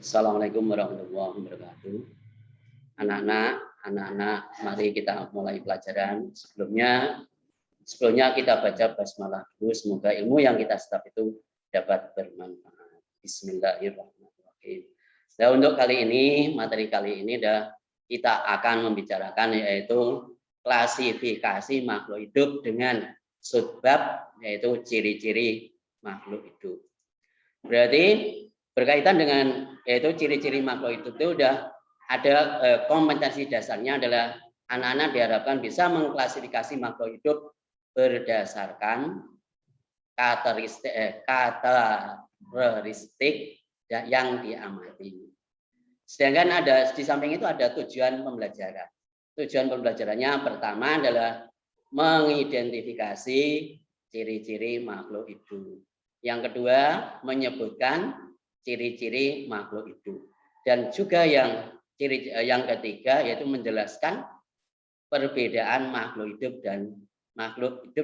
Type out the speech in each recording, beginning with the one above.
Assalamualaikum warahmatullahi wabarakatuh. Anak-anak, mari kita mulai pelajaran. Sebelumnya kita baca basmalah dulu. Semoga ilmu yang kita serap itu dapat bermanfaat. Bismillahirrahmanirrahim. Nah, untuk materi kali ini kita akan membicarakan yaitu klasifikasi makhluk hidup dengan subbab yaitu ciri-ciri makhluk hidup. Berarti berkaitan dengan yaitu ciri-ciri makhluk hidup itu sudah ada kompetensi dasarnya adalah anak-anak diharapkan bisa mengklasifikasi makhluk hidup berdasarkan karakteristik yang diamati. Sedangkan di samping itu ada tujuan pembelajaran. Tujuan pembelajarannya pertama adalah mengidentifikasi ciri-ciri makhluk hidup. Yang kedua, menyebutkan ciri-ciri makhluk hidup. Dan juga yang ketiga yaitu menjelaskan perbedaan makhluk hidup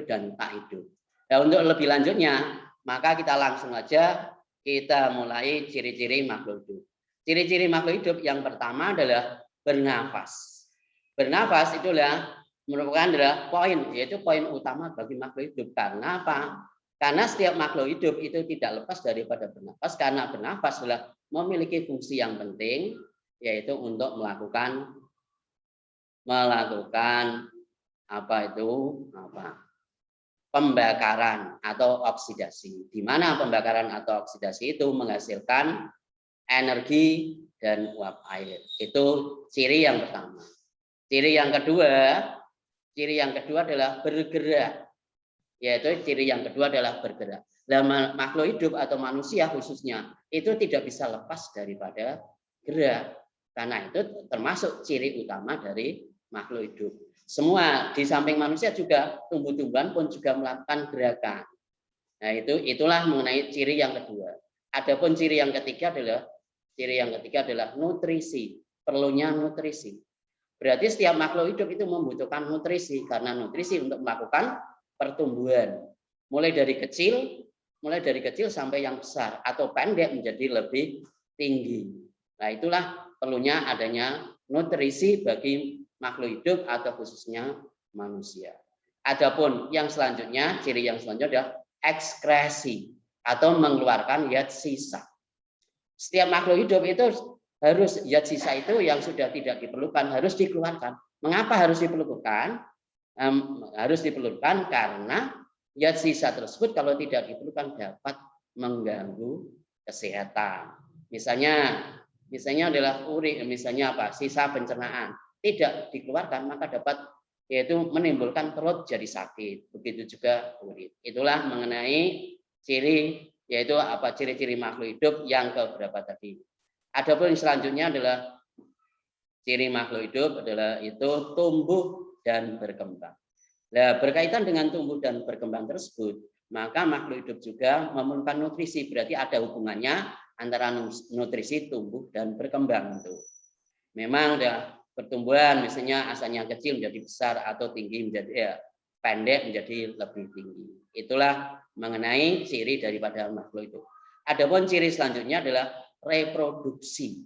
dan tak hidup. Nah, untuk lebih lanjutnya, maka kita langsung aja kita mulai ciri-ciri makhluk hidup. Ciri-ciri makhluk hidup yang pertama adalah bernafas. Bernafas itulah merupakan poin, yaitu poin utama bagi makhluk hidup. Karena apa? Karena setiap makhluk hidup itu tidak lepas daripada bernafas, karena bernafas adalah memiliki fungsi yang penting, yaitu untuk melakukan pembakaran atau oksidasi. Di mana pembakaran atau oksidasi itu menghasilkan energi dan uap air. Itu ciri yang pertama. Ciri yang kedua adalah bergerak. Yaitu ciri yang kedua adalah bergerak. Nah, makhluk hidup atau manusia khususnya itu tidak bisa lepas daripada gerak. Karena itu termasuk ciri utama dari makhluk hidup. Semua di samping manusia juga tumbuh-tumbuhan pun juga melakukan gerakan. Nah, itulah mengenai ciri yang kedua. Adapun ciri yang ketiga adalah nutrisi, perlunya nutrisi. Berarti setiap makhluk hidup itu membutuhkan nutrisi karena nutrisi untuk melakukan pertumbuhan. Mulai dari kecil sampai yang besar atau pendek menjadi lebih tinggi. Nah, itulah perlunya adanya nutrisi bagi makhluk hidup atau khususnya manusia. Adapun ciri yang selanjutnya adalah ekskresi atau mengeluarkan zat sisa. Setiap makhluk hidup itu harus zat sisa itu yang sudah tidak diperlukan harus dikeluarkan. Mengapa harus diperlukan? Harus diperlukan karena zat sisa tersebut kalau tidak diperlukan dapat mengganggu kesehatan. Misalnya adalah urin, sisa pencernaan tidak dikeluarkan maka dapat yaitu menimbulkan perut jadi sakit. Begitu juga urin. Itulah mengenai ciri-ciri makhluk hidup yang keberapa tadi. Adapun selanjutnya adalah ciri makhluk hidup adalah itu tumbuh dan berkembang. Nah, berkaitan dengan tumbuh dan berkembang tersebut, maka makhluk hidup juga memerlukan nutrisi. Berarti ada hubungannya antara nutrisi tumbuh dan berkembang itu. Memang pertumbuhan misalnya asalnya kecil menjadi besar atau tinggi menjadi pendek menjadi lebih tinggi. Itulah mengenai ciri daripada makhluk hidup. Adapun ciri selanjutnya adalah reproduksi.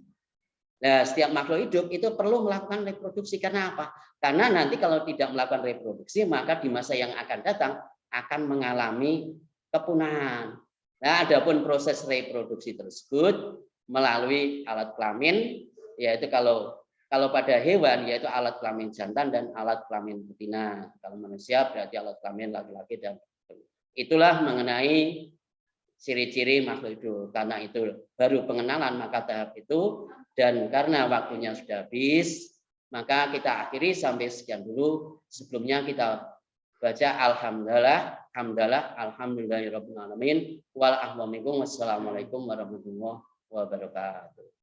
Nah, setiap makhluk hidup itu perlu melakukan reproduksi. Karena apa? Karena nanti kalau tidak melakukan reproduksi, maka di masa yang akan datang akan mengalami kepunahan. Nah, adapun proses reproduksi tersebut melalui alat kelamin, yaitu kalau pada hewan yaitu alat kelamin jantan dan alat kelamin betina. Kalau manusia berarti alat kelamin laki-laki dan itulah mengenai ciri-ciri makhluk hidup. Karena itu baru pengenalan maka tahap itu. Dan karena waktunya sudah habis, maka kita akhiri sampai sekian dulu. Sebelumnya kita baca alhamdulillahirabbil alamin. Wassalamualaikum warahmatullahi wabarakatuh.